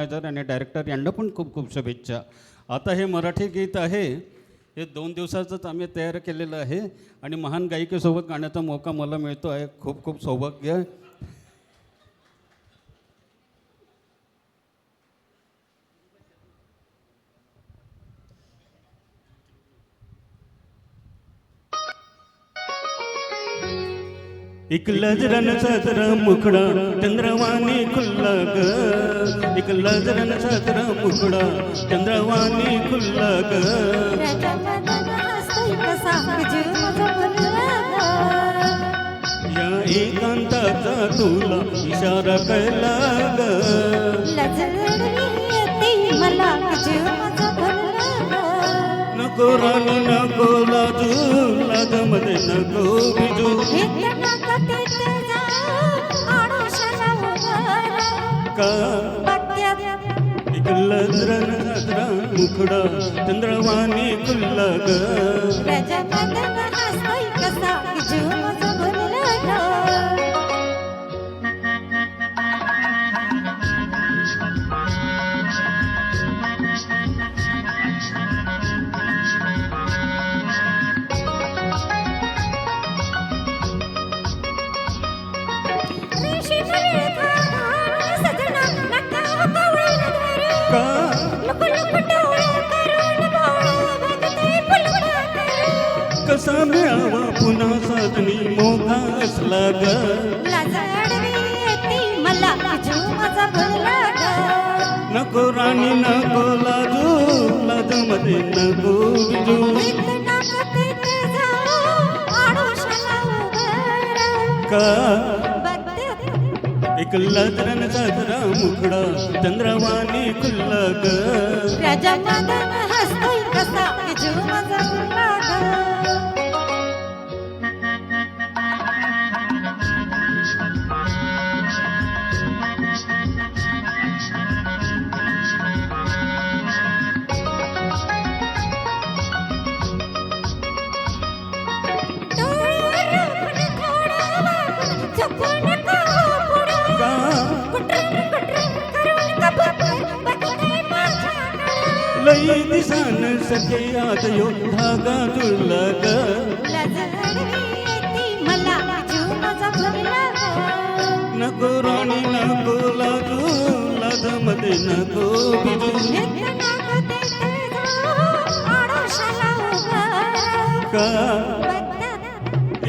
आणि डायरेक्टर यांना पण खूप खूप शुभेच्छा. आता हे मराठी गीत आहे, हे 2 दिवसाचंच आम्ही तयार केलेलं आहे आणि महान गायिकेसोबत गाण्याचा मौका मला मिळतो आहे. खूप खूप सौभाग्य. एक लजरन साजरा मुखडा चंद्रवाणी खुल्ला ग, एक लजरन साजरा मुखडा चंद्रवाणी खुल्ला ग. या एकांताचा तुला इशारा कळला ग. नको राणी नको लाजू, लाजमध्ये नको बिजू. एक लजरन साजरा मुखडा चंद्रवाणी खुल्ला ग. कसा मिळावा पुन्हा साजनी मोठा असला ग. नको राणी नको लाजू, लाजमध्ये नको बिजू. का एक लजरन साजरा मुखडा चंद्रवाणी खुल्ला ग. राजा मदन हसतोय कसा जीव माझा खुल्ला ग. लई दिसान सखे आज यो धागा जुळला ग. नको राणी नको लाजू, लाजमध्ये नको बिजू. का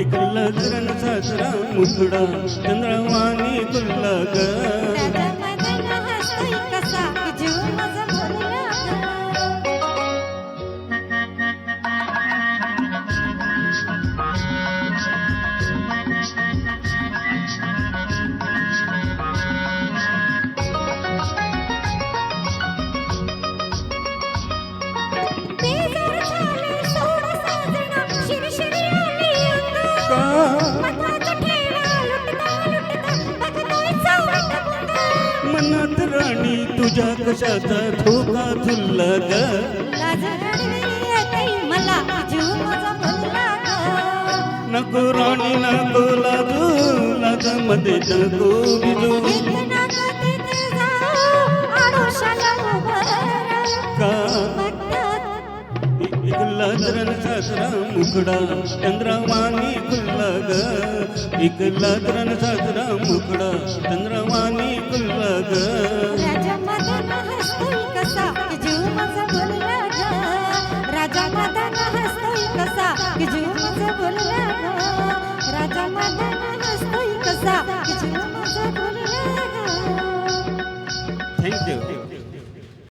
एक लजरन साजरा मुखडा चंद्रवाणी खुल्ला ग. मनात राणी तुझ्या कशाचा धोका झुलला ग. नको राणी नको लाजू, लाजमध्ये नको बिजू. का एक लजरन साजरा मुखडा चंद्रवाणी खुल्ला ग. एक लजरन साजरा मुखडा चंद्रवाणी खुल्ला ग. राजा मदन हसतोय कसा जीव माझा बोलला ग. राजा मदन हसतोय कसा जीव माझा बोलला ग. राजा मदन